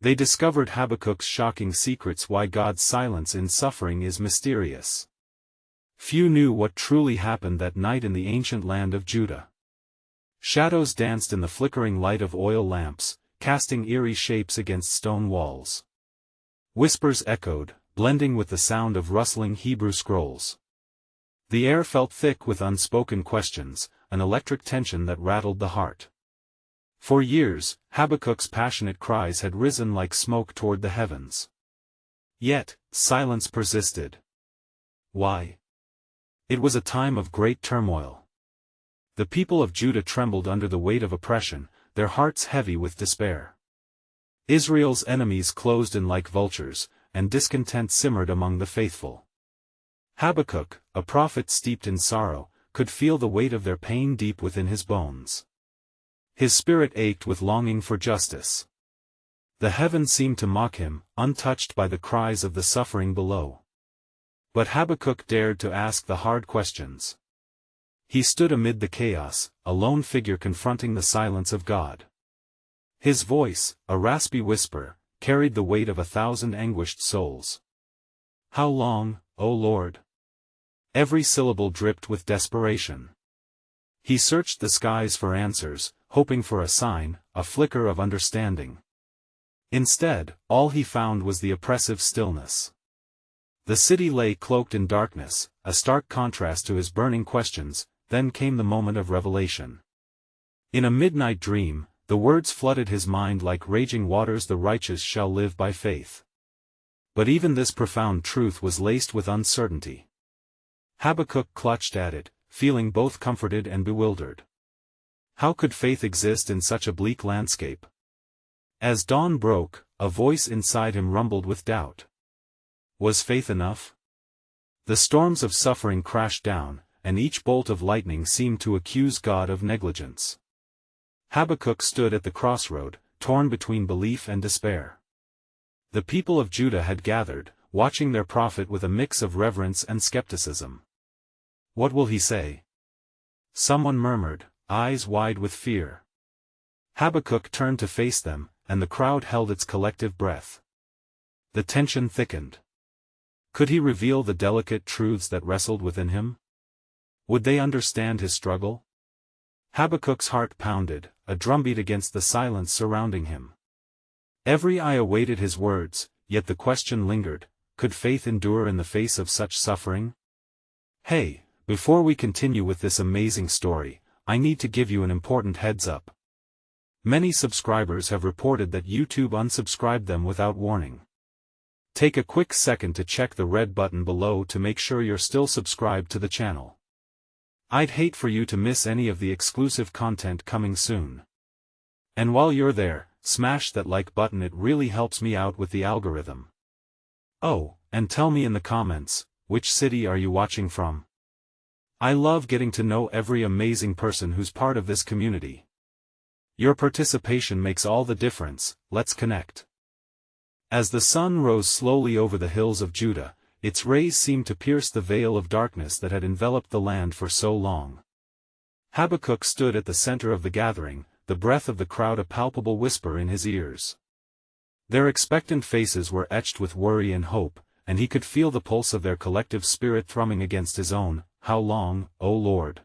They discovered Habakkuk's shocking secrets, why God's silence in suffering is mysterious. Few knew what truly happened that night in the ancient land of Judah. Shadows danced in the flickering light of oil lamps, casting eerie shapes against stone walls. Whispers echoed, blending with the sound of rustling Hebrew scrolls. The air felt thick with unspoken questions, an electric tension that rattled the heart. For years, Habakkuk's passionate cries had risen like smoke toward the heavens. Yet, silence persisted. Why? It was a time of great turmoil. The people of Judah trembled under the weight of oppression, their hearts heavy with despair. Israel's enemies closed in like vultures, and discontent simmered among the faithful. Habakkuk, a prophet steeped in sorrow, could feel the weight of their pain deep within his bones. His spirit ached with longing for justice. The heavens seemed to mock him, untouched by the cries of the suffering below. But Habakkuk dared to ask the hard questions. He stood amid the chaos, a lone figure confronting the silence of God. His voice, a raspy whisper, carried the weight of 1,000 anguished souls. "How long, O Lord?" Every syllable dripped with desperation. He searched the skies for answers, hoping for a sign, a flicker of understanding. Instead, all he found was the oppressive stillness. The city lay cloaked in darkness, a stark contrast to his burning questions. Then came the moment of revelation. In a midnight dream, the words flooded his mind like raging waters: "The righteous shall live by faith." But even this profound truth was laced with uncertainty. Habakkuk clutched at it, feeling both comforted and bewildered. How could faith exist in such a bleak landscape? As dawn broke, a voice inside him rumbled with doubt. Was faith enough? The storms of suffering crashed down, and each bolt of lightning seemed to accuse God of negligence. Habakkuk stood at the crossroad, torn between belief and despair. The people of Judah had gathered, watching their prophet with a mix of reverence and skepticism. What will he say? Someone murmured, eyes wide with fear. Habakkuk turned to face them, and the crowd held its collective breath. The tension thickened. Could he reveal the delicate truths that wrestled within him? Would they understand his struggle? Habakkuk's heart pounded, a drumbeat against the silence surrounding him. Every eye awaited his words, yet the question lingered: could faith endure in the face of such suffering? Hey, before we continue with this amazing story, I need to give you an important heads up. Many subscribers have reported that YouTube unsubscribed them without warning. Take a quick second to check the red button below to make sure you're still subscribed to the channel. I'd hate for you to miss any of the exclusive content coming soon. And while you're there, smash that like button, it really helps me out with the algorithm. Oh, and tell me in the comments, which city are you watching from? I love getting to know every amazing person who's part of this community. Your participation makes all the difference. Let's connect. As the sun rose slowly over the hills of Judah, its rays seemed to pierce the veil of darkness that had enveloped the land for so long. Habakkuk stood at the center of the gathering, the breath of the crowd a palpable whisper in his ears. Their expectant faces were etched with worry and hope, and he could feel the pulse of their collective spirit thrumming against his own. How long, O Lord?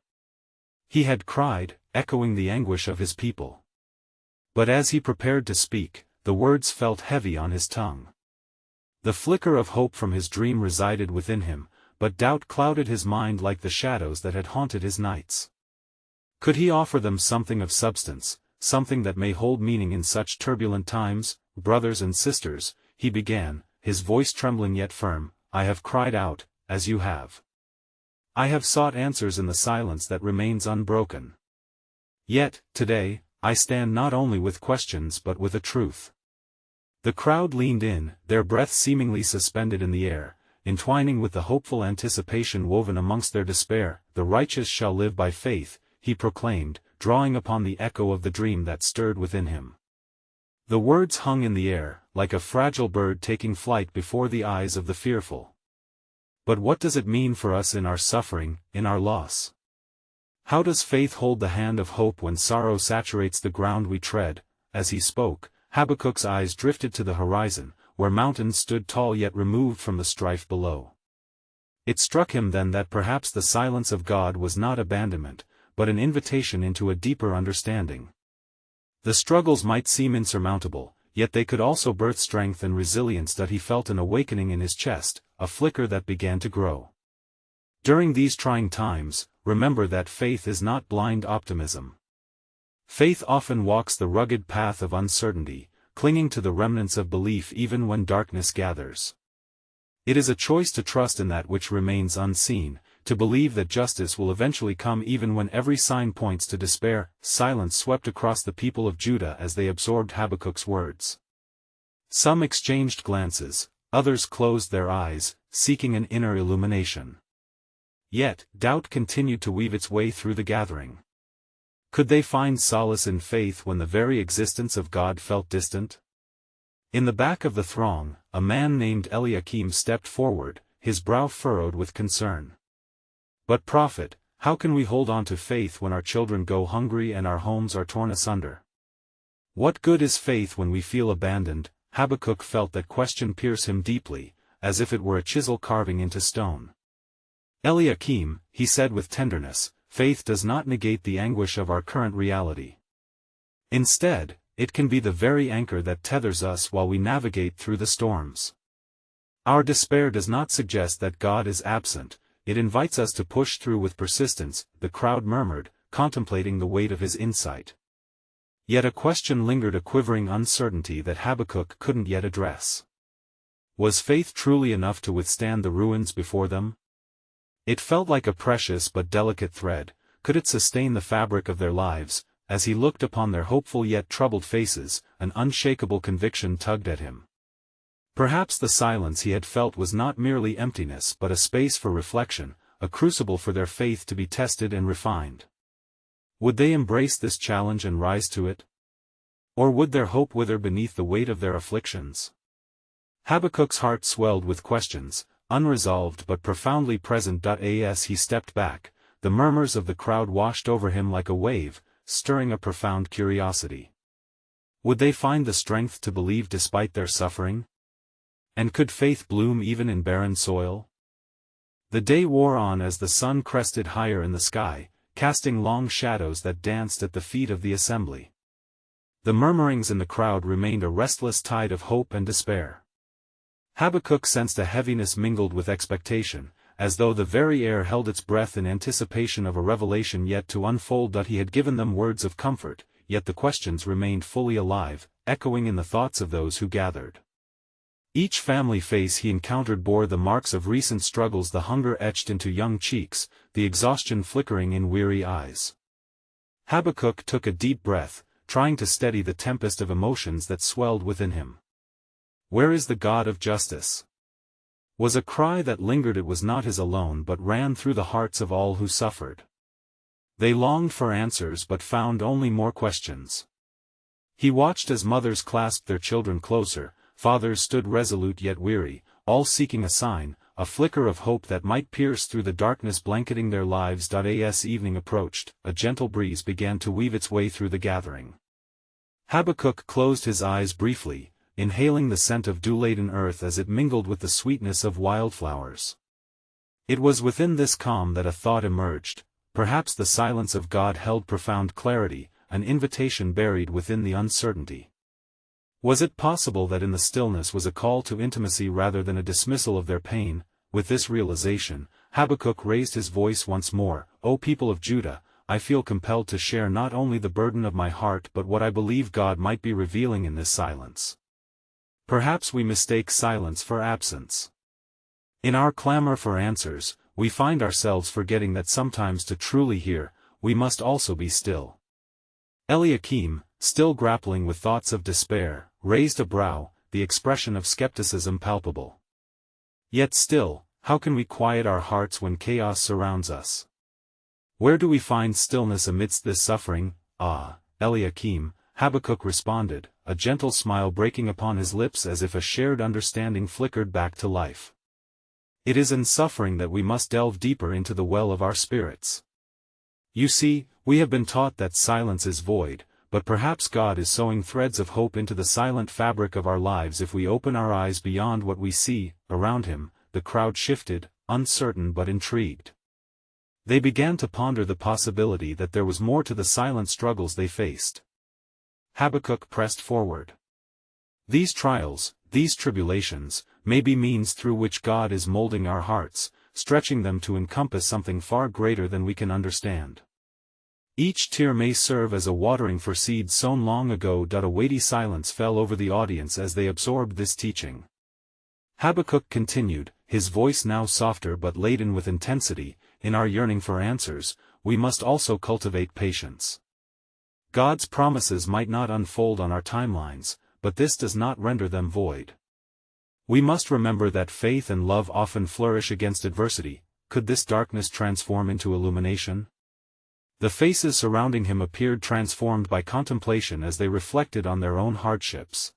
He had cried, echoing the anguish of his people. But as he prepared to speak, the words felt heavy on his tongue. The flicker of hope from his dream resided within him, but doubt clouded his mind like the shadows that had haunted his nights. Could he offer them something of substance, something that may hold meaning in such turbulent times? Brothers and sisters, he began, his voice trembling yet firm, I have cried out, as you have. I have sought answers in the silence that remains unbroken. Yet, today, I stand not only with questions but with a truth. The crowd leaned in, their breath seemingly suspended in the air, entwining with the hopeful anticipation woven amongst their despair. The righteous shall live by faith, he proclaimed, drawing upon the echo of the dream that stirred within him. The words hung in the air, like a fragile bird taking flight before the eyes of the fearful. But what does it mean for us in our suffering, in our loss? How does faith hold the hand of hope when sorrow saturates the ground we tread? As he spoke, Habakkuk's eyes drifted to the horizon, where mountains stood tall yet removed from the strife below. It struck him then that perhaps the silence of God was not abandonment, but an invitation into a deeper understanding. The struggles might seem insurmountable, yet they could also birth strength and resilience. That he felt an awakening in his chest, a flicker that began to grow. During these trying times, remember that faith is not blind optimism. Faith often walks the rugged path of uncertainty, clinging to the remnants of belief even when darkness gathers. It is a choice to trust in that which remains unseen, to believe that justice will eventually come even when every sign points to despair. Silence swept across the people of Judah as they absorbed Habakkuk's words. Some exchanged glances, others closed their eyes, seeking an inner illumination. Yet, doubt continued to weave its way through the gathering. Could they find solace in faith when the very existence of God felt distant? In the back of the throng, a man named Eliakim stepped forward, his brow furrowed with concern. "But prophet, how can we hold on to faith when our children go hungry and our homes are torn asunder? What good is faith when we feel abandoned?" Habakkuk felt that question pierce him deeply, as if it were a chisel carving into stone. "Eliakim," he said with tenderness, "faith does not negate the anguish of our current reality. Instead, it can be the very anchor that tethers us while we navigate through the storms. Our despair does not suggest that God is absent, it invites us to push through with persistence." The crowd murmured, contemplating the weight of his insight. Yet a question lingered, a quivering uncertainty that Habakkuk couldn't yet address. Was faith truly enough to withstand the ruins before them? It felt like a precious but delicate thread. Could it sustain the fabric of their lives? As he looked upon their hopeful yet troubled faces, an unshakable conviction tugged at him. Perhaps the silence he had felt was not merely emptiness but a space for reflection, a crucible for their faith to be tested and refined. Would they embrace this challenge and rise to it? Or would their hope wither beneath the weight of their afflictions? Habakkuk's heart swelled with questions, unresolved but profoundly present. As he stepped back, the murmurs of the crowd washed over him like a wave, stirring a profound curiosity. Would they find the strength to believe despite their suffering? And could faith bloom even in barren soil? The day wore on as the sun crested higher in the sky, casting long shadows that danced at the feet of the assembly. The murmurings in the crowd remained a restless tide of hope and despair. Habakkuk sensed a heaviness mingled with expectation, as though the very air held its breath in anticipation of a revelation yet to unfold. He had given them words of comfort, yet the questions remained fully alive, echoing in the thoughts of those who gathered. Each family face he encountered bore the marks of recent struggles, the hunger etched into young cheeks, the exhaustion flickering in weary eyes. Habakkuk took a deep breath, trying to steady the tempest of emotions that swelled within him. "Where is the God of justice?" was a cry that lingered. It was not his alone but ran through the hearts of all who suffered. They longed for answers but found only more questions. He watched as mothers clasped their children closer, fathers stood resolute yet weary, all seeking a sign, a flicker of hope that might pierce through the darkness blanketing their lives. As evening approached, a gentle breeze began to weave its way through the gathering. Habakkuk closed his eyes briefly, inhaling the scent of dew-laden earth as it mingled with the sweetness of wildflowers. It was within this calm that a thought emerged. Perhaps the silence of God held profound clarity, an invitation buried within the uncertainty. Was it possible that in the stillness was a call to intimacy rather than a dismissal of their pain? With this realization, Habakkuk raised his voice once more. "O people of Judah, I feel compelled to share not only the burden of my heart but what I believe God might be revealing in this silence. Perhaps we mistake silence for absence. In our clamor for answers, we find ourselves forgetting that sometimes to truly hear, we must also be still." Eliakim, still grappling with thoughts of despair, raised a brow, the expression of skepticism palpable. "Yet still, how can we quiet our hearts when chaos surrounds us? Where do we find stillness amidst this suffering?" "Ah, Eliakim," Habakkuk responded, a gentle smile breaking upon his lips as if a shared understanding flickered back to life. "It is in suffering that we must delve deeper into the well of our spirits. You see, we have been taught that silence is void, but perhaps God is sewing threads of hope into the silent fabric of our lives if we open our eyes beyond what we see. Around him, the crowd shifted, uncertain but intrigued. They began to ponder the possibility that there was more to the silent struggles they faced. Habakkuk pressed forward. These trials, these tribulations, may be means through which God is molding our hearts, stretching them to encompass something far greater than we can understand. Each tear may serve as a watering for seeds sown long ago. A weighty silence fell over the audience as they absorbed this teaching. Habakkuk continued, his voice now softer but laden with intensity, in our yearning for answers, we must also cultivate patience. God's promises might not unfold on our timelines, but this does not render them void. We must remember that faith and love often flourish against adversity. Could this darkness transform into illumination? The faces surrounding him appeared transformed by contemplation as they reflected on their own hardships.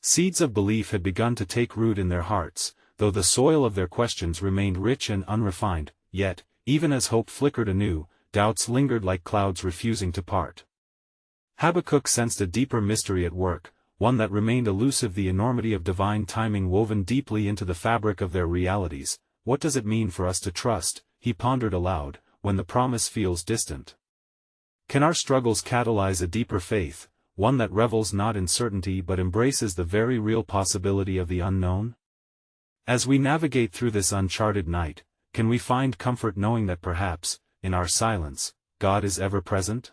Seeds of belief had begun to take root in their hearts, though the soil of their questions remained rich and unrefined, yet, even as hope flickered anew, doubts lingered like clouds refusing to part. Habakkuk sensed a deeper mystery at work, one that remained elusive, the enormity of divine timing woven deeply into the fabric of their realities. What does it mean for us to trust, he pondered aloud, when the promise feels distant? Can our struggles catalyze a deeper faith, one that revels not in certainty but embraces the very real possibility of the unknown? As we navigate through this uncharted night, can we find comfort knowing that perhaps, in our silence, God is ever present?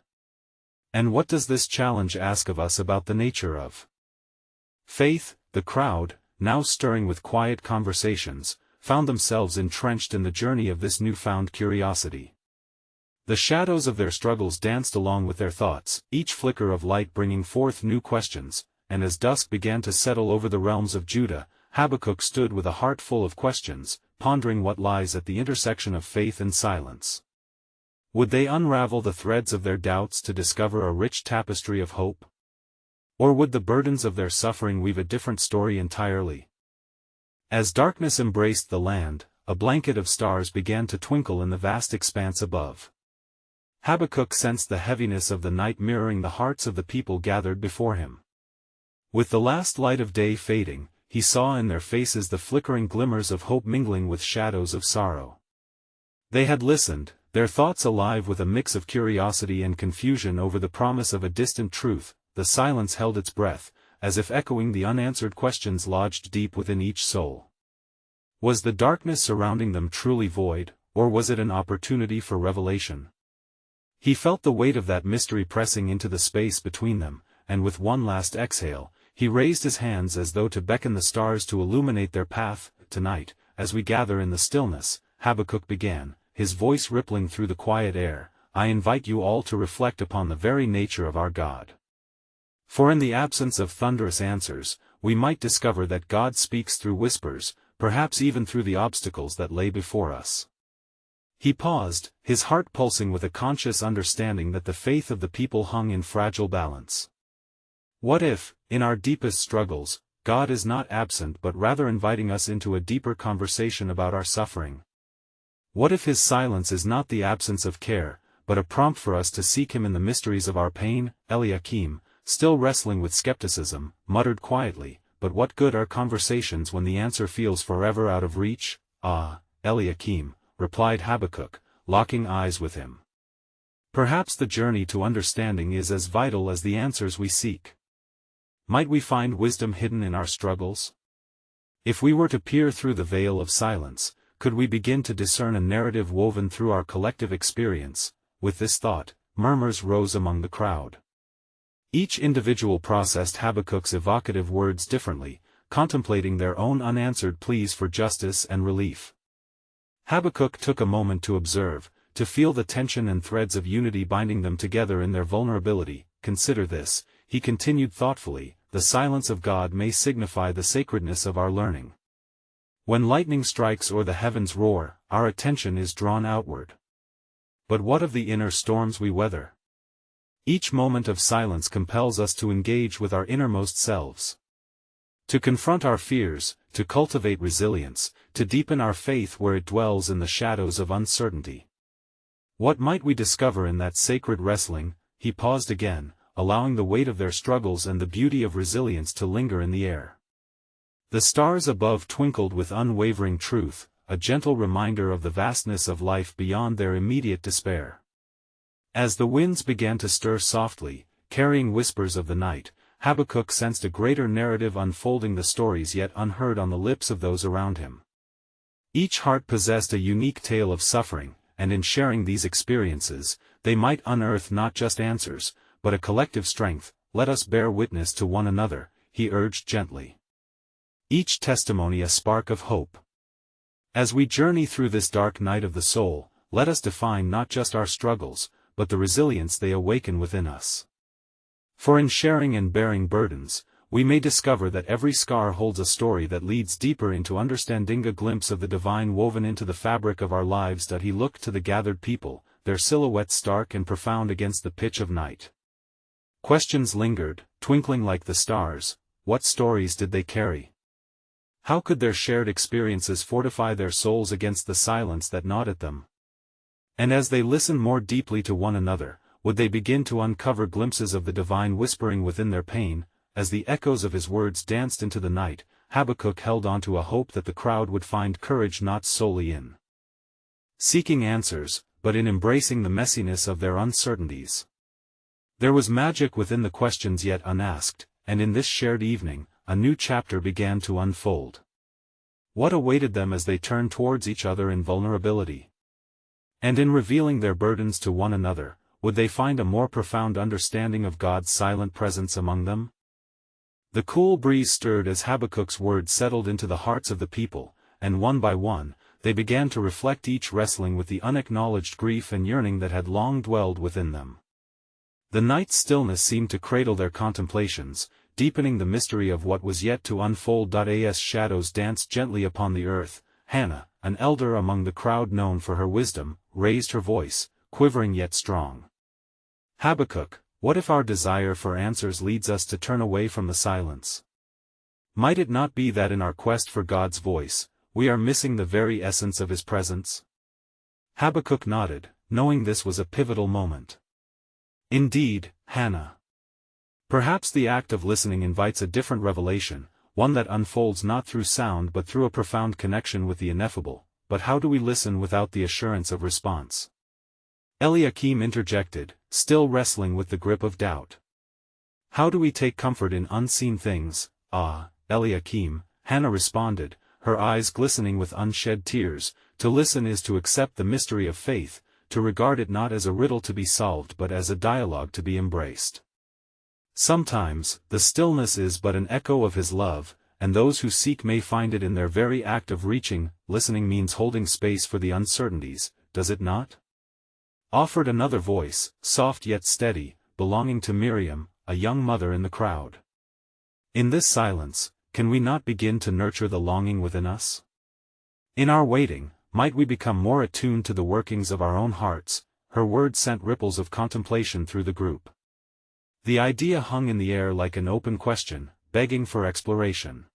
And what does this challenge ask of us about the nature of faith? The crowd, now stirring with quiet conversations, found themselves entrenched in the journey of this newfound curiosity. The shadows of their struggles danced along with their thoughts, each flicker of light bringing forth new questions, and as dusk began to settle over the realms of Judah, Habakkuk stood with a heart full of questions, pondering what lies at the intersection of faith and silence. Would they unravel the threads of their doubts to discover a rich tapestry of hope? Or would the burdens of their suffering weave a different story entirely? As darkness embraced the land, a blanket of stars began to twinkle in the vast expanse above. Habakkuk sensed the heaviness of the night mirroring the hearts of the people gathered before him. With the last light of day fading, he saw in their faces the flickering glimmers of hope mingling with shadows of sorrow. They had listened, their thoughts alive with a mix of curiosity and confusion over the promise of a distant truth. The silence held its breath, as if echoing the unanswered questions lodged deep within each soul. Was the darkness surrounding them truly void, or was it an opportunity for revelation? He felt the weight of that mystery pressing into the space between them, and with one last exhale, he raised his hands as though to beckon the stars to illuminate their path. Tonight, as we gather in the stillness, Habakkuk began, his voice rippling through the quiet air, I invite you all to reflect upon the very nature of our God. For in the absence of thunderous answers, we might discover that God speaks through whispers, perhaps even through the obstacles that lay before us. He paused, his heart pulsing with a conscious understanding that the faith of the people hung in fragile balance. What if, in our deepest struggles, God is not absent but rather inviting us into a deeper conversation about our suffering? What if his silence is not the absence of care, but a prompt for us to seek him in the mysteries of our pain? Eliakim, still wrestling with skepticism, muttered quietly, but what good are conversations when the answer feels forever out of reach? Ah, Eliakim, replied Habakkuk, locking eyes with him. Perhaps the journey to understanding is as vital as the answers we seek. Might we find wisdom hidden in our struggles? If we were to peer through the veil of silence, could we begin to discern a narrative woven through our collective experience? With this thought, murmurs rose among the crowd. Each individual processed Habakkuk's evocative words differently, contemplating their own unanswered pleas for justice and relief. Habakkuk took a moment to observe, to feel the tension and threads of unity binding them together in their vulnerability. Consider this, he continued thoughtfully, the silence of God may signify the sacredness of our learning. When lightning strikes or the heavens roar, our attention is drawn outward. But what of the inner storms we weather? Each moment of silence compels us to engage with our innermost selves. To confront our fears, to cultivate resilience, to deepen our faith where it dwells in the shadows of uncertainty. What might we discover in that sacred wrestling? He paused again, allowing the weight of their struggles and the beauty of resilience to linger in the air. The stars above twinkled with unwavering truth, a gentle reminder of the vastness of life beyond their immediate despair. As the winds began to stir softly, carrying whispers of the night, Habakkuk sensed a greater narrative unfolding, the stories yet unheard on the lips of those around him. Each heart possessed a unique tale of suffering, and in sharing these experiences, they might unearth not just answers, but a collective strength. Let us bear witness to one another, he urged gently. Each testimony a spark of hope. As we journey through this dark night of the soul, let us define not just our struggles, but the resilience they awaken within us. For in sharing and bearing burdens, we may discover that every scar holds a story that leads deeper into understanding, a glimpse of the divine woven into the fabric of our lives. That he looked to the gathered people, their silhouettes stark and profound against the pitch of night. Questions lingered, twinkling like the stars. What stories did they carry? How could their shared experiences fortify their souls against the silence that gnawed at them? And as they listened more deeply to one another, would they begin to uncover glimpses of the divine whispering within their pain? As the echoes of his words danced into the night, Habakkuk held on to a hope that the crowd would find courage not solely in seeking answers, but in embracing the messiness of their uncertainties. There was magic within the questions yet unasked, and in this shared evening, a new chapter began to unfold. What awaited them as they turned towards each other in vulnerability? And in revealing their burdens to one another, would they find a more profound understanding of God's silent presence among them? The cool breeze stirred as Habakkuk's words settled into the hearts of the people, and one by one, they began to reflect, each wrestling with the unacknowledged grief and yearning that had long dwelled within them. The night's stillness seemed to cradle their contemplations, deepening the mystery of what was yet to unfold. As shadows danced gently upon the earth, Hannah, an elder among the crowd known for her wisdom, raised her voice, quivering yet strong. Habakkuk, what if our desire for answers leads us to turn away from the silence? Might it not be that in our quest for God's voice, we are missing the very essence of his presence? Habakkuk nodded, knowing this was a pivotal moment. Indeed, Hannah. Perhaps the act of listening invites a different revelation, one that unfolds not through sound but through a profound connection with the ineffable. But how do we listen without the assurance of response? Eliakim interjected, still wrestling with the grip of doubt. How do we take comfort in unseen things? Ah, Eliakim, Hannah responded, her eyes glistening with unshed tears. To listen is to accept the mystery of faith, to regard it not as a riddle to be solved but as a dialogue to be embraced. Sometimes, the stillness is but an echo of his love, and those who seek may find it in their very act of reaching. Listening means holding space for the uncertainties, does it not? Offered another voice, soft yet steady, belonging to Miriam, a young mother in the crowd. In this silence, can we not begin to nurture the longing within us? In our waiting, might we become more attuned to the workings of our own hearts? Her words sent ripples of contemplation through the group. The idea hung in the air like an open question, begging for exploration.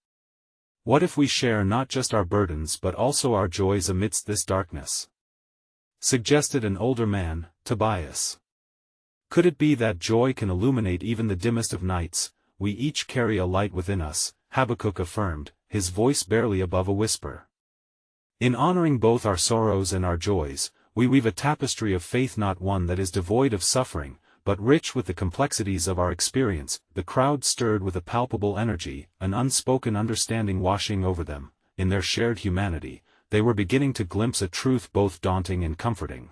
What if we share not just our burdens but also our joys amidst this darkness? Suggested an older man, Tobias. Could it be that joy can illuminate even the dimmest of nights? We each carry a light within us, Habakkuk affirmed, his voice barely above a whisper. In honoring both our sorrows and our joys, we weave a tapestry of faith, not one that is devoid of suffering, but rich with the complexities of our experience. The crowd stirred with a palpable energy, an unspoken understanding washing over them. In their shared humanity, they were beginning to glimpse a truth both daunting and comforting.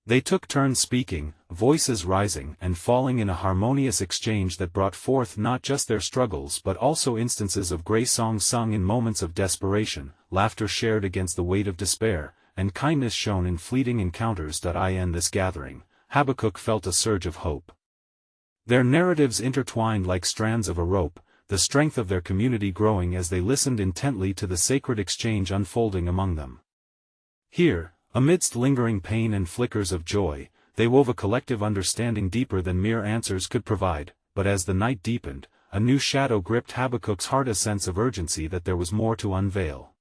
They took turns speaking, voices rising and falling in a harmonious exchange that brought forth not just their struggles but also instances of grace, songs sung in moments of desperation, laughter shared against the weight of despair, and kindness shown in fleeting encounters. In this gathering, Habakkuk felt a surge of hope. Their narratives intertwined like strands of a rope, the strength of their community growing as they listened intently to the sacred exchange unfolding among them. Here, amidst lingering pain and flickers of joy, they wove a collective understanding deeper than mere answers could provide. But as the night deepened, a new shadow gripped Habakkuk's heart, a sense of urgency that there was more to unveil.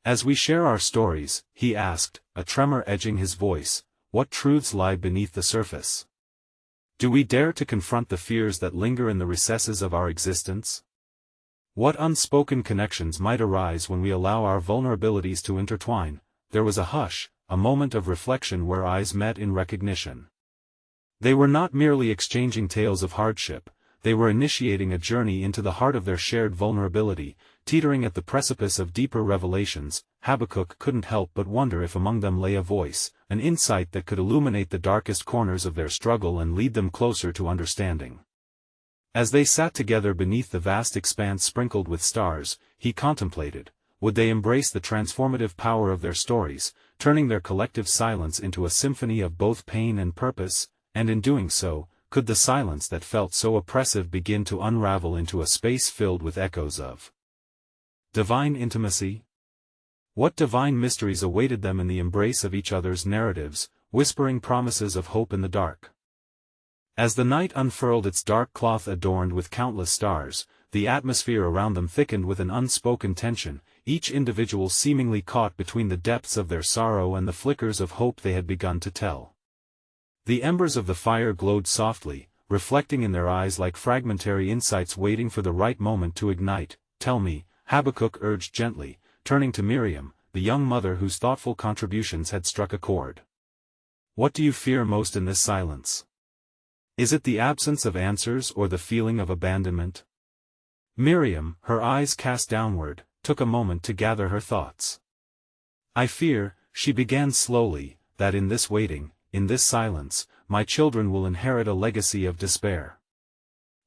As we share our stories, he asked, a tremor edging his voice, what truths lie beneath the surface? Do we dare to confront the fears that linger in the recesses of our existence? What unspoken connections might arise when we allow our vulnerabilities to intertwine? There was a hush, a moment of reflection where eyes met in recognition. They were not merely exchanging tales of hardship, they were initiating a journey into the heart of their shared vulnerability, teetering at the precipice of deeper revelations. Habakkuk couldn't help but wonder if among them lay a voice, an insight that could illuminate the darkest corners of their struggle and lead them closer to understanding. As they sat together beneath the vast expanse sprinkled with stars, he contemplated, would they embrace the transformative power of their stories, turning their collective silence into a symphony of both pain and purpose, and in doing so, could the silence that felt so oppressive begin to unravel into a space filled with echoes of divine intimacy? What divine mysteries awaited them in the embrace of each other's narratives, whispering promises of hope in the dark? As the night unfurled its dark cloth adorned with countless stars, the atmosphere around them thickened with an unspoken tension, each individual seemingly caught between the depths of their sorrow and the flickers of hope they had begun to tell. The embers of the fire glowed softly, reflecting in their eyes like fragmentary insights waiting for the right moment to ignite. "Tell me," Habakkuk urged gently, turning to Miriam, the young mother whose thoughtful contributions had struck a chord. "What do you fear most in this silence? Is it the absence of answers or the feeling of abandonment?" Miriam, her eyes cast downward, took a moment to gather her thoughts. "I fear," she began slowly, "that in this waiting, in this silence, my children will inherit a legacy of despair.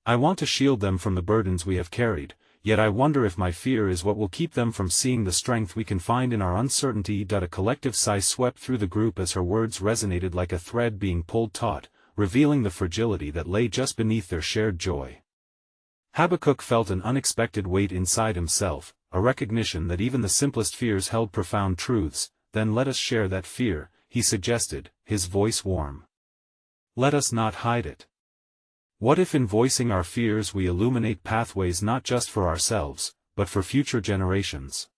I want to shield them from the burdens we have carried, yet I wonder if my fear is what will keep them from seeing the strength we can find in our uncertainty." A collective sigh swept through the group as her words resonated like a thread being pulled taut, revealing the fragility that lay just beneath their shared joy. Habakkuk felt an unexpected weight inside himself, a recognition that even the simplest fears held profound truths. "Then let us share that fear," he suggested, his voice warm. "Let us not hide it. What if in voicing our fears we illuminate pathways not just for ourselves, but for future generations?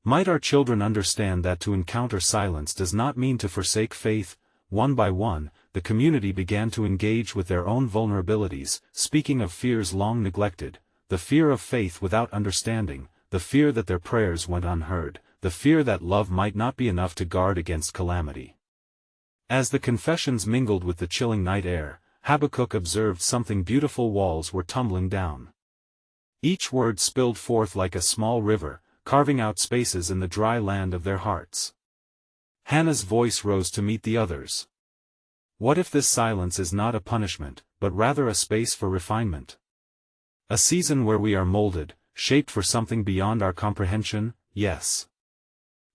Might our children understand that to encounter silence does not mean to forsake faith?" One by one, the community began to engage with their own vulnerabilities, speaking of fears long neglected, the fear of faith without understanding, the fear that their prayers went unheard, the fear that love might not be enough to guard against calamity. As the confessions mingled with the chilling night air, Habakkuk observed something beautiful. Walls were tumbling down. Each word spilled forth like a small river, carving out spaces in the dry land of their hearts. Hannah's voice rose to meet the others. "What if this silence is not a punishment, but rather a space for refinement? A season where we are molded, shaped for something beyond our comprehension?" "Yes,"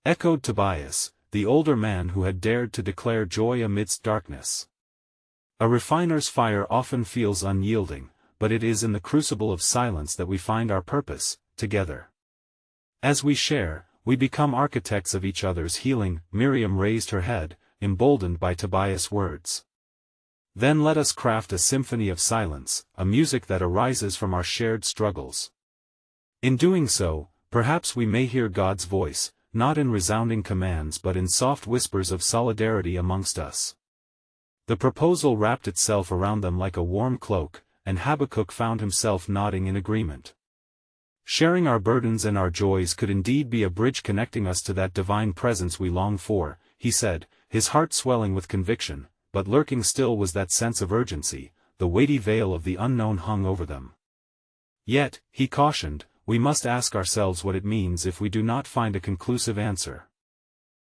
echoed Tobias, the older man who had dared to declare joy amidst darkness. "A refiner's fire often feels unyielding, but it is in the crucible of silence that we find our purpose, together. As we share, we become architects of each other's healing." Miriam raised her head, emboldened by Tobias' words. "Then let us craft a symphony of silence, a music that arises from our shared struggles. In doing so, perhaps we may hear God's voice, not in resounding commands but in soft whispers of solidarity amongst us." The proposal wrapped itself around them like a warm cloak, and Habakkuk found himself nodding in agreement. Sharing our burdens and our joys could indeed be a bridge connecting us to that divine presence we long for, he said, his heart swelling with conviction, but lurking still was that sense of urgency. The weighty veil of the unknown hung over them. Yet, he cautioned, we must ask ourselves what it means if we do not find a conclusive answer.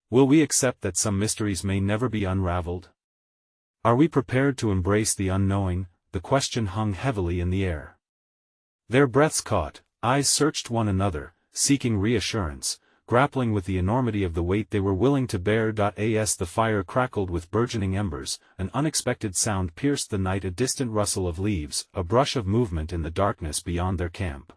Will we accept that some mysteries may never be unraveled? Are we prepared to embrace the unknowing? The question hung heavily in the air. Their breaths caught, eyes searched one another, seeking reassurance, grappling with the enormity of the weight they were willing to bear. As the fire crackled with burgeoning embers, an unexpected sound pierced the night, a distant rustle of leaves, a brush of movement in the darkness beyond their camp.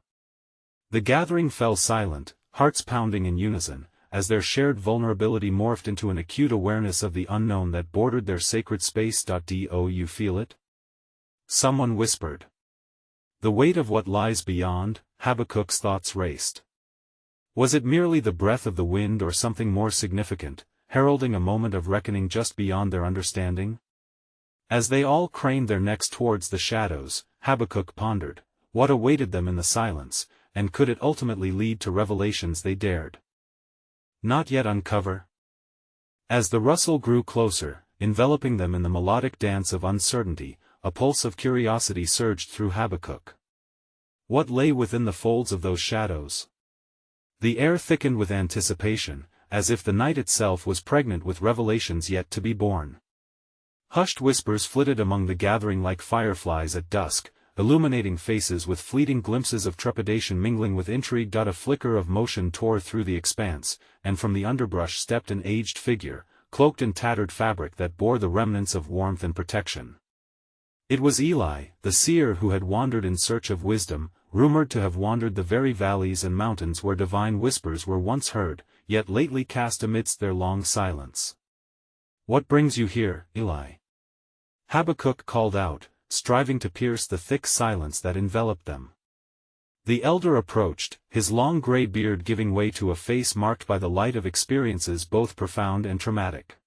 The gathering fell silent, hearts pounding in unison, as their shared vulnerability morphed into an acute awareness of the unknown that bordered their sacred space. Do you feel it? Someone whispered. The weight of what lies beyond? Habakkuk's thoughts raced. Was it merely the breath of the wind or something more significant, heralding a moment of reckoning just beyond their understanding? As they all craned their necks towards the shadows, Habakkuk pondered, what awaited them in the silence, and could it ultimately lead to revelations they dared not yet uncover? As the rustle grew closer, enveloping them in the melodic dance of uncertainty, a pulse of curiosity surged through Habakkuk. What lay within the folds of those shadows? The air thickened with anticipation, as if the night itself was pregnant with revelations yet to be born. Hushed whispers flitted among the gathering like fireflies at dusk, illuminating faces with fleeting glimpses of trepidation mingling with intrigue. A flicker of motion tore through the expanse, and from the underbrush stepped an aged figure, cloaked in tattered fabric that bore the remnants of warmth and protection. It was Eli, the seer who had wandered in search of wisdom, rumored to have wandered the very valleys and mountains where divine whispers were once heard, yet lately cast amidst their long silence. "What brings you here, Eli?" Habakkuk called out, striving to pierce the thick silence that enveloped them. The elder approached, his long gray beard giving way to a face marked by the light of experiences both profound and traumatic.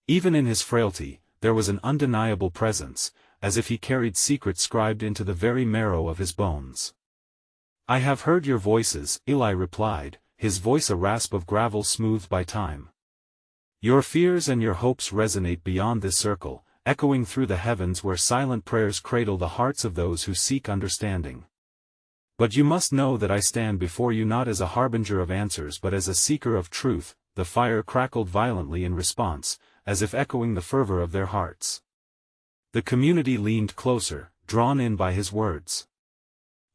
Even in his frailty, there was an undeniable presence, as if he carried secrets scribed into the very marrow of his bones. "I have heard your voices," Eli replied, his voice a rasp of gravel smoothed by time. "Your fears and your hopes resonate beyond this circle, echoing through the heavens where silent prayers cradle the hearts of those who seek understanding. But you must know that I stand before you not as a harbinger of answers but as a seeker of truth." The fire crackled violently in response, as if echoing the fervor of their hearts. The community leaned closer, drawn in by his words.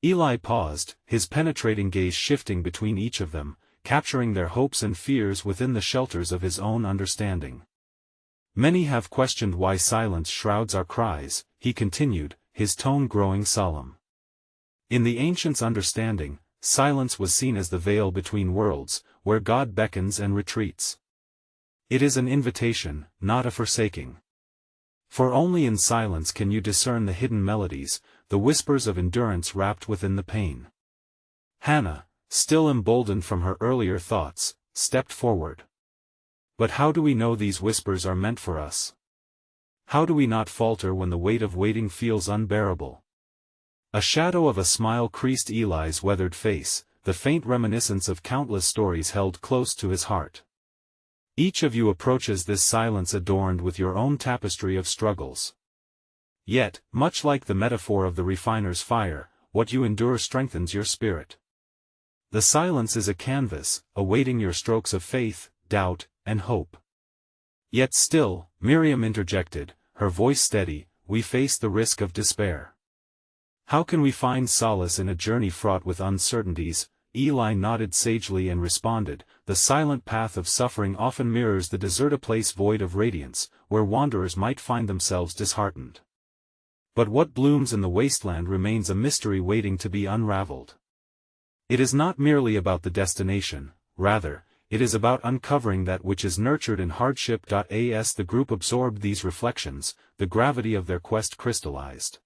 Eli paused, his penetrating gaze shifting between each of them, capturing their hopes and fears within the shelters of his own understanding. "Many have questioned why silence shrouds our cries," he continued, his tone growing solemn. "In the ancients' understanding, silence was seen as the veil between worlds, where God beckons and retreats. It is an invitation, not a forsaking. For only in silence can you discern the hidden melodies, the whispers of endurance wrapped within the pain." Hannah, still emboldened from her earlier thoughts, stepped forward. "But how do we know these whispers are meant for us? How do we not falter when the weight of waiting feels unbearable?" A shadow of a smile creased Eli's weathered face, the faint reminiscence of countless stories held close to his heart. "Each of you approaches this silence adorned with your own tapestry of struggles. Yet, much like the metaphor of the refiner's fire, what you endure strengthens your spirit. The silence is a canvas, awaiting your strokes of faith, doubt, and hope." "Yet still," Miriam interjected, her voice steady, "we face the risk of despair. How can we find solace in a journey fraught with uncertainties?" Eli nodded sagely and responded, "The silent path of suffering often mirrors the desert, a place void of radiance, where wanderers might find themselves disheartened. But what blooms in the wasteland remains a mystery waiting to be unraveled. It is not merely about the destination, rather, it is about uncovering that which is nurtured in hardship. As the group absorbed these reflections, the gravity of their quest crystallized.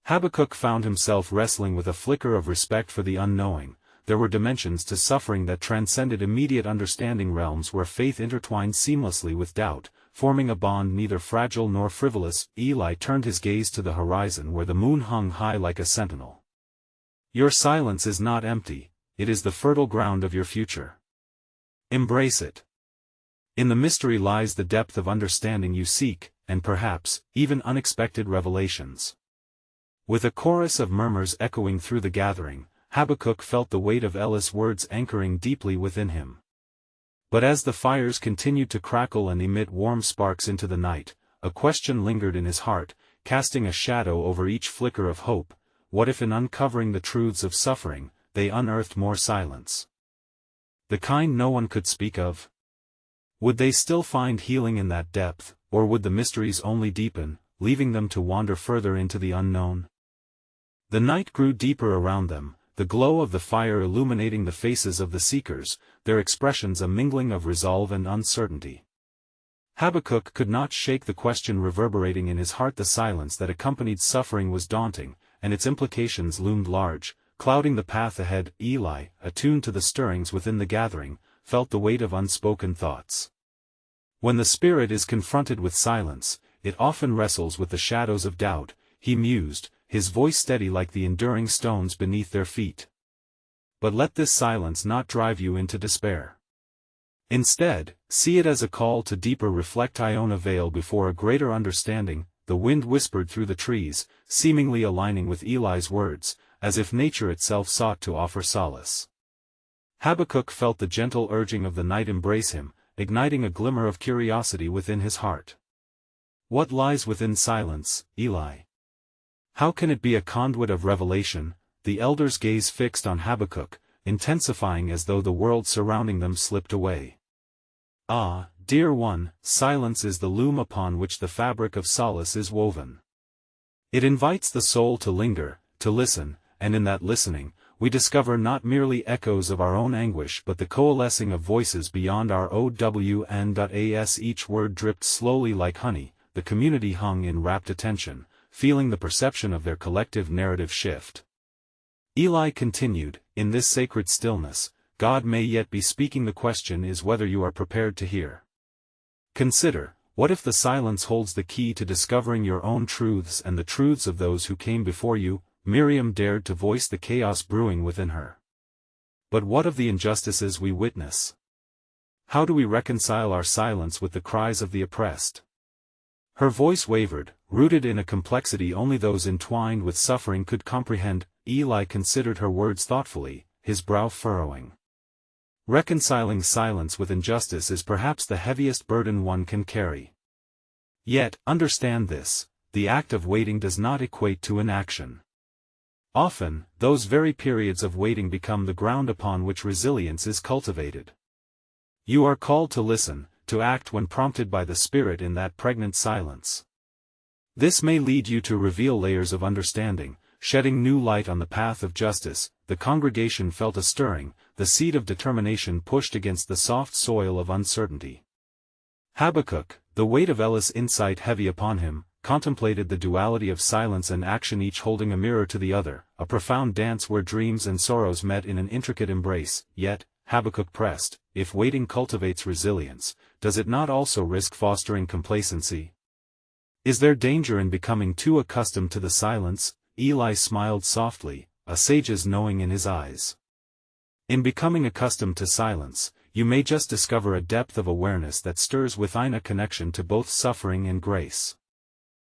Habakkuk found himself wrestling with a flicker of respect for the unknowing. There were dimensions to suffering that transcended immediate understanding, realms where faith intertwined seamlessly with doubt, forming a bond neither fragile nor frivolous. Eli turned his gaze to the horizon where the moon hung high like a sentinel. "Your silence is not empty, it is the fertile ground of your future. Embrace it. In the mystery lies the depth of understanding you seek, and perhaps, even unexpected revelations." With a chorus of murmurs echoing through the gathering, Habakkuk felt the weight of Ella's words anchoring deeply within him. But as the fires continued to crackle and emit warm sparks into the night, a question lingered in his heart, casting a shadow over each flicker of hope: what if in uncovering the truths of suffering, they unearthed more silence? The kind no one could speak of? Would they still find healing in that depth, or would the mysteries only deepen, leaving them to wander further into the unknown? The night grew deeper around them, the glow of the fire illuminating the faces of the seekers, their expressions a mingling of resolve and uncertainty. Habakkuk could not shake the question reverberating in his heart. The silence that accompanied suffering was daunting, and its implications loomed large, clouding the path ahead. Eli, attuned to the stirrings within the gathering, felt the weight of unspoken thoughts. When the spirit is confronted with silence, it often wrestles with the shadows of doubt, he mused, his voice steady like the enduring stones beneath their feet. But let this silence not drive you into despair. Instead, see it as a call to deeper reflect. Iona veil before a greater understanding, the wind whispered through the trees, seemingly aligning with Eli's words, as if nature itself sought to offer solace. Habakkuk felt the gentle urging of the night embrace him, igniting a glimmer of curiosity within his heart. What lies within silence, Eli? How can it be a conduit of revelation? The elder's gaze fixed on Habakkuk, intensifying as though the world surrounding them slipped away. Ah, dear one, silence is the loom upon which the fabric of solace is woven. It invites the soul to linger, to listen, and in that listening, we discover not merely echoes of our own anguish but the coalescing of voices beyond our OWN.AS. Each word dripped slowly like honey, the community hung in rapt attention, feeling the perception of their collective narrative shift. Eli continued, in this sacred stillness, God may yet be speaking. The question is whether you are prepared to hear. Consider, what if the silence holds the key to discovering your own truths and the truths of those who came before you? Miriam dared to voice the chaos brewing within her. But what of the injustices we witness? How do we reconcile our silence with the cries of the oppressed? Her voice wavered, rooted in a complexity only those entwined with suffering could comprehend. Eli considered her words thoughtfully, his brow furrowing. Reconciling silence with injustice is perhaps the heaviest burden one can carry. Yet, understand this, the act of waiting does not equate to inaction. Often, those very periods of waiting become the ground upon which resilience is cultivated. You are called to listen, to act when prompted by the Spirit in that pregnant silence. This may lead you to reveal layers of understanding, shedding new light on the path of justice. The congregation felt a stirring, the seed of determination pushed against the soft soil of uncertainty. Habakkuk, the weight of Elis' insight heavy upon him, contemplated the duality of silence and action, each holding a mirror to the other, a profound dance where dreams and sorrows met in an intricate embrace. Yet, Habakkuk pressed, if waiting cultivates resilience, does it not also risk fostering complacency? Is there danger in becoming too accustomed to the silence? Eli smiled softly, a sage's knowing in his eyes. In becoming accustomed to silence, you may just discover a depth of awareness that stirs within a connection to both suffering and grace.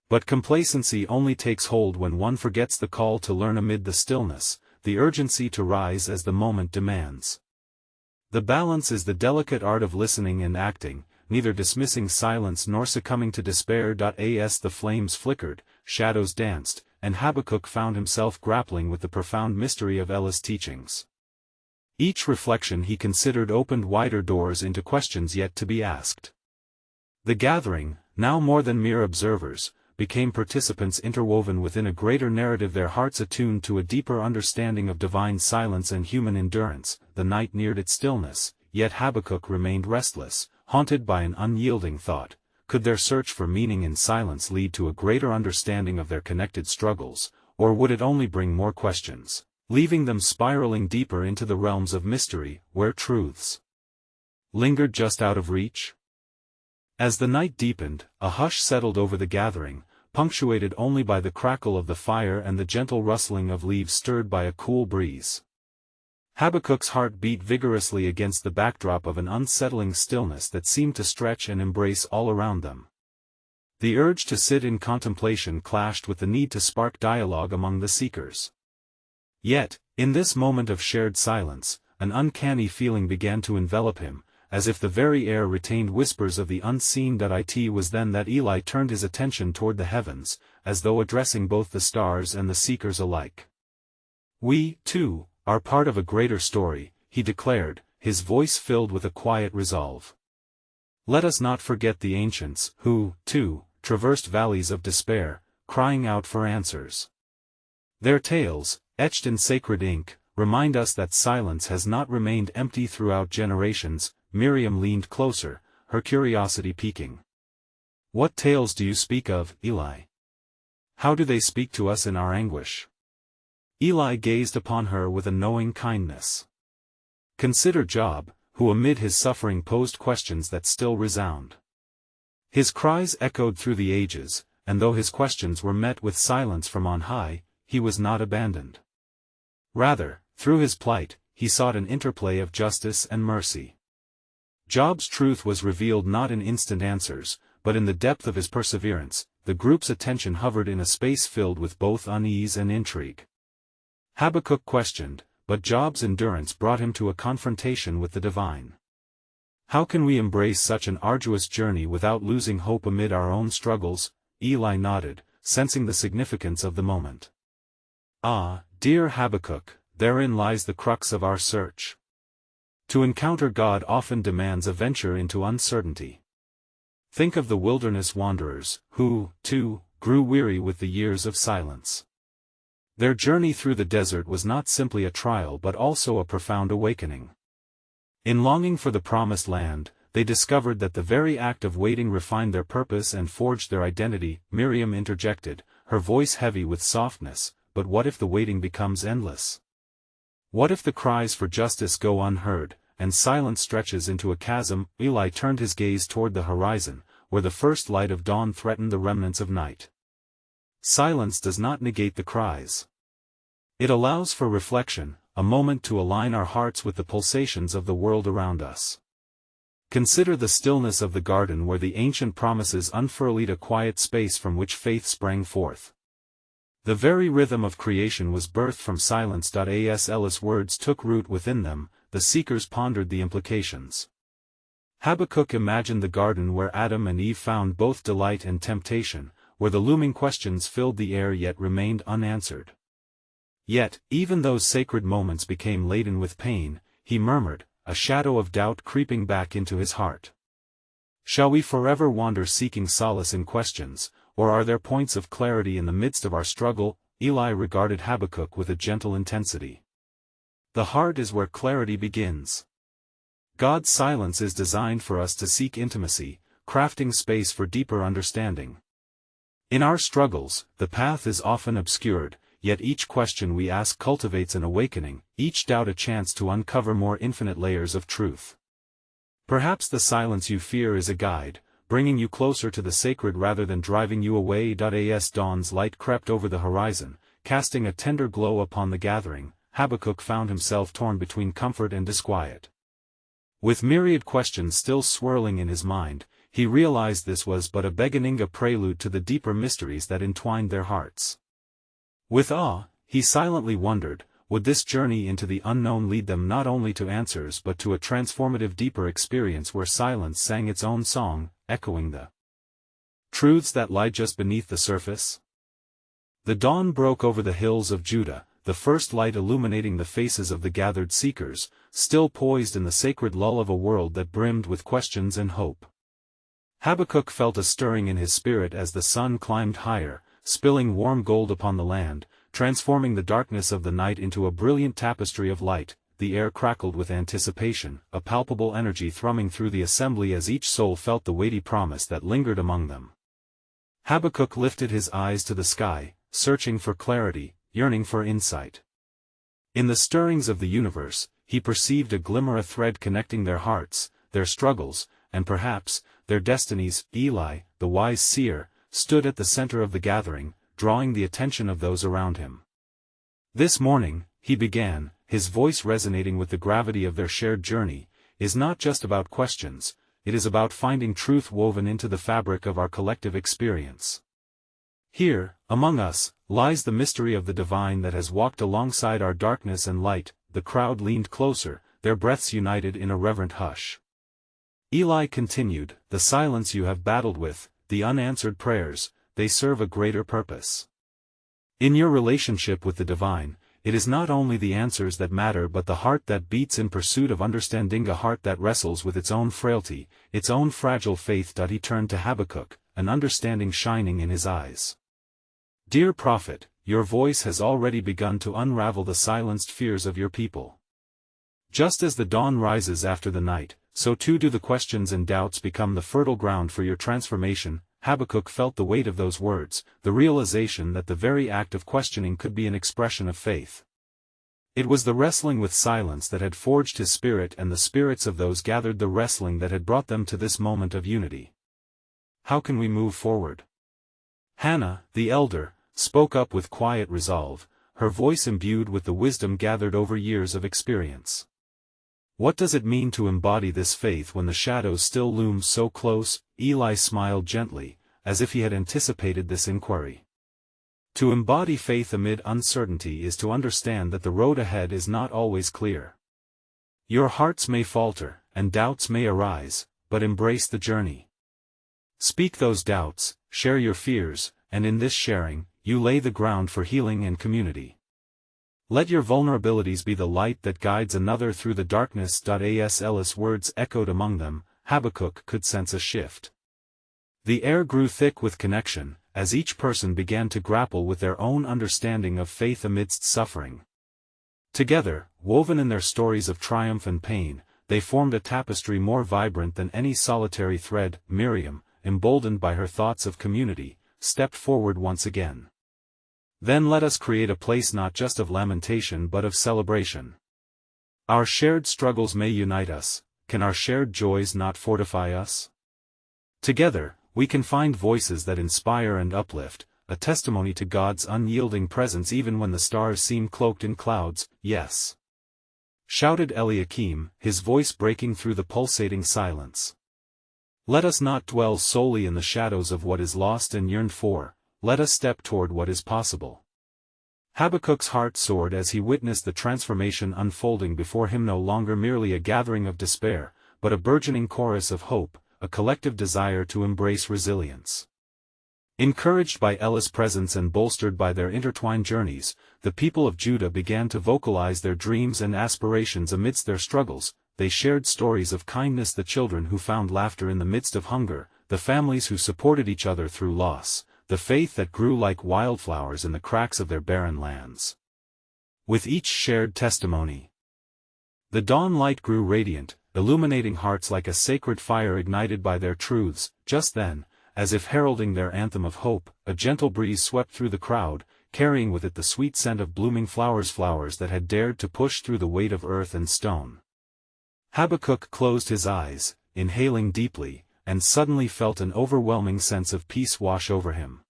But complacency only takes hold when one forgets the call to learn amid the stillness, the urgency to rise as the moment demands. The balance is the delicate art of listening and acting, neither dismissing silence nor succumbing to despair. As the flames flickered, shadows danced, and Habakkuk found himself grappling with the profound mystery of Elis' teachings. Each reflection he considered opened wider doors into questions yet to be asked. The gathering, now more than mere observers, became participants interwoven within a greater narrative, their hearts attuned to a deeper understanding of divine silence and human endurance. The night neared its stillness, yet Habakkuk remained restless, haunted by an unyielding thought. Could their search for meaning in silence lead to a greater understanding of their connected struggles, or would it only bring more questions, leaving them spiraling deeper into the realms of mystery, where truths lingered just out of reach? As the night deepened, a hush settled over the gathering, punctuated only by the crackle of the fire and the gentle rustling of leaves stirred by a cool breeze. Habakkuk's heart beat vigorously against the backdrop of an unsettling stillness that seemed to stretch and embrace all around them. The urge to sit in contemplation clashed with the need to spark dialogue among the seekers. Yet, in this moment of shared silence, an uncanny feeling began to envelop him, as if the very air retained whispers of the unseen. It was then that Eli turned his attention toward the heavens, as though addressing both the stars and the seekers alike. "We, too, are part of a greater story," he declared, his voice filled with a quiet resolve. "Let us not forget the ancients, who, too, traversed valleys of despair, crying out for answers. Their tales, etched in sacred ink, remind us that silence has not remained empty throughout generations." Miriam leaned closer, her curiosity piquing. "What tales do you speak of, Eli? How do they speak to us in our anguish?" Eli gazed upon her with a knowing kindness. "Consider Job, who amid his suffering posed questions that still resound. His cries echoed through the ages, and though his questions were met with silence from on high, he was not abandoned. Rather, through his plight, he sought an interplay of justice and mercy. Job's truth was revealed not in instant answers, but in the depth of his perseverance. The group's attention hovered in a space filled with both unease and intrigue. Habakkuk questioned, but Job's endurance brought him to a confrontation with the divine. How can we embrace such an arduous journey without losing hope amid our own struggles? Eli nodded, sensing the significance of the moment. Ah, dear Habakkuk, therein lies the crux of our search. To encounter God often demands a venture into uncertainty. Think of the wilderness wanderers, who, too, grew weary with the years of silence. Their journey through the desert was not simply a trial but also a profound awakening. In longing for the promised land, they discovered that the very act of waiting refined their purpose and forged their identity. Miriam interjected, her voice heavy with softness, but what if the waiting becomes endless? What if the cries for justice go unheard, and silence stretches into a chasm? Eli turned his gaze toward the horizon, where the first light of dawn threatened the remnants of night. Silence does not negate the cries. It allows for reflection, a moment to align our hearts with the pulsations of the world around us. Consider the stillness of the garden where the ancient promises unfurled a quiet space from which faith sprang forth. The very rhythm of creation was birthed from silence. As Ellis' words took root within them, the seekers pondered the implications. Habakkuk imagined the garden where Adam and Eve found both delight and temptation, where the looming questions filled the air yet remained unanswered. Yet, even those sacred moments became laden with pain, he murmured, a shadow of doubt creeping back into his heart. Shall we forever wander seeking solace in questions, or are there points of clarity in the midst of our struggle? Eli regarded Habakkuk with a gentle intensity. The heart is where clarity begins. God's silence is designed for us to seek intimacy, crafting space for deeper understanding. In our struggles, the path is often obscured, yet each question we ask cultivates an awakening, each doubt a chance to uncover more infinite layers of truth. Perhaps the silence you fear is a guide, bringing you closer to the sacred rather than driving you away. As dawn's light crept over the horizon, casting a tender glow upon the gathering, Habakkuk found himself torn between comfort and disquiet. With myriad questions still swirling in his mind, he realized this was but a beginning, a prelude to the deeper mysteries that entwined their hearts. With awe, he silently wondered, would this journey into the unknown lead them not only to answers but to a transformative deeper experience where silence sang its own song, echoing the truths that lie just beneath the surface? The dawn broke over the hills of Judah, the first light illuminating the faces of the gathered seekers, still poised in the sacred lull of a world that brimmed with questions and hope. Habakkuk felt a stirring in his spirit as the sun climbed higher, spilling warm gold upon the land, transforming the darkness of the night into a brilliant tapestry of light. The air crackled with anticipation, a palpable energy thrumming through the assembly as each soul felt the weighty promise that lingered among them. Habakkuk lifted his eyes to the sky, searching for clarity, yearning for insight. In the stirrings of the universe, he perceived a glimmer, a thread connecting their hearts, their struggles, and perhaps, their destinies. Eli, the wise seer, stood at the center of the gathering, drawing the attention of those around him. This morning, he began, his voice resonating with the gravity of their shared journey, is not just about questions, it is about finding truth woven into the fabric of our collective experience. Here, among us, lies the mystery of the divine that has walked alongside our darkness and light. The crowd leaned closer, their breaths united in a reverent hush. Eli continued, the silence you have battled with, the unanswered prayers, they serve a greater purpose. In your relationship with the divine, it is not only the answers that matter but the heart that beats in pursuit of understanding, a heart that wrestles with its own frailty, its own fragile faith. He turned to Habakkuk, an understanding shining in his eyes. Dear prophet, your voice has already begun to unravel the silenced fears of your people. Just as the dawn rises after the night, so too do the questions and doubts become the fertile ground for your transformation. Habakkuk felt the weight of those words, the realization that the very act of questioning could be an expression of faith. It was the wrestling with silence that had forged his spirit, and the spirits of those gathered the wrestling that had brought them to this moment of unity. how can we move forward? Hannah, the elder, spoke up with quiet resolve, her voice imbued with the wisdom gathered over years of experience. What does it mean to embody this faith when the shadows still loom so close? Eli smiled gently, as if he had anticipated this inquiry. To embody faith amid uncertainty is to understand that the road ahead is not always clear. Your hearts may falter, and doubts may arise, but embrace the journey. Speak those doubts, share your fears, and in this sharing, you lay the ground for healing and community. Let your vulnerabilities be the light that guides another through the darkness. As Ellis' words echoed among them, Habakkuk could sense a shift. The air grew thick with connection, as each person began to grapple with their own understanding of faith amidst suffering. Together, woven in their stories of triumph and pain, they formed a tapestry more vibrant than any solitary thread. Miriam, emboldened by her thoughts of community, stepped forward once again. Then let us create a place not just of lamentation but of celebration. Our shared struggles may unite us, can our shared joys not fortify us? Together, we can find voices that inspire and uplift, a testimony to God's unyielding presence even when the stars seem cloaked in clouds. Yes! Shouted Eliakim, his voice breaking through the pulsating silence. Let us not dwell solely in the shadows of what is lost and yearned for, let us step toward what is possible. Habakkuk's heart soared as he witnessed the transformation unfolding before him, no longer merely a gathering of despair, but a burgeoning chorus of hope, a collective desire to embrace resilience. Encouraged by Ella's presence and bolstered by their intertwined journeys, the people of Judah began to vocalize their dreams and aspirations amidst their struggles. They shared stories of kindness, the children who found laughter in the midst of hunger, the families who supported each other through loss, the faith that grew like wildflowers in the cracks of their barren lands. With each shared testimony, the dawn light grew radiant, illuminating hearts like a sacred fire ignited by their truths. Just then, as if heralding their anthem of hope, a gentle breeze swept through the crowd, carrying with it the sweet scent of blooming flowers that had dared to push through the weight of earth and stone. Habakkuk closed his eyes, inhaling deeply, and suddenly felt an overwhelming sense of peace wash over him.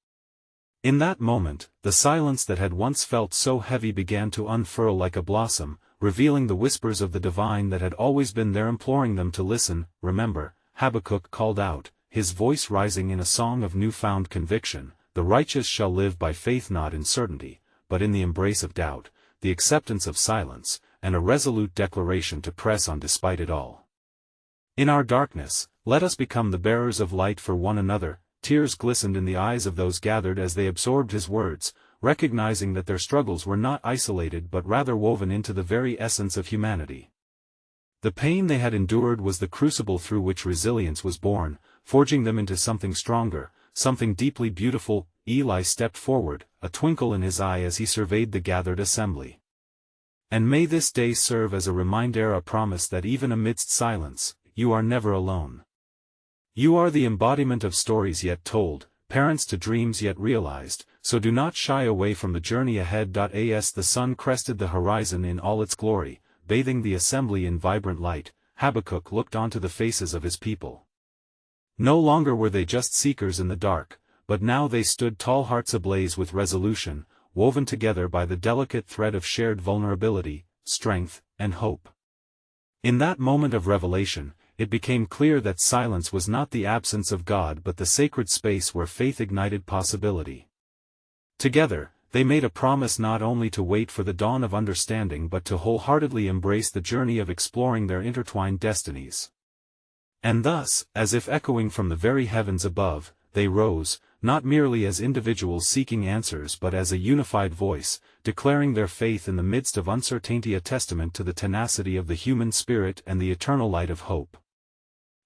In that moment, the silence that had once felt so heavy began to unfurl like a blossom, revealing the whispers of the divine that had always been there, imploring them to listen. Remember, Habakkuk called out, his voice rising in a song of newfound conviction, the righteous shall live by faith, not in certainty, but in the embrace of doubt, the acceptance of silence, and a resolute declaration to press on despite it all. In our darkness, let us become the bearers of light for one another. Tears glistened in the eyes of those gathered as they absorbed his words, recognizing that their struggles were not isolated but rather woven into the very essence of humanity. The pain they had endured was the crucible through which resilience was born, forging them into something stronger, something deeply beautiful. Eli stepped forward, a twinkle in his eye as he surveyed the gathered assembly. And may this day serve as a reminder, a promise that even amidst silence, you are never alone. You are the embodiment of stories yet told, parents to dreams yet realized, so do not shy away from the journey ahead. As the sun crested the horizon in all its glory, bathing the assembly in vibrant light, Habakkuk looked onto the faces of his people. No longer were they just seekers in the dark, but now they stood tall, hearts ablaze with resolution, woven together by the delicate thread of shared vulnerability, strength, and hope. In that moment of revelation, it became clear that silence was not the absence of God but the sacred space where faith ignited possibility. Together, they made a promise not only to wait for the dawn of understanding but to wholeheartedly embrace the journey of exploring their intertwined destinies. And thus, as if echoing from the very heavens above, they rose, not merely as individuals seeking answers but as a unified voice, declaring their faith in the midst of uncertainty, a testament to the tenacity of the human spirit and the eternal light of hope.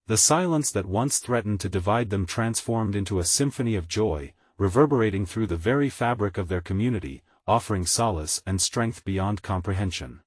The silence that once threatened to divide them transformed into a symphony of joy, reverberating through the very fabric of their community, offering solace and strength beyond comprehension.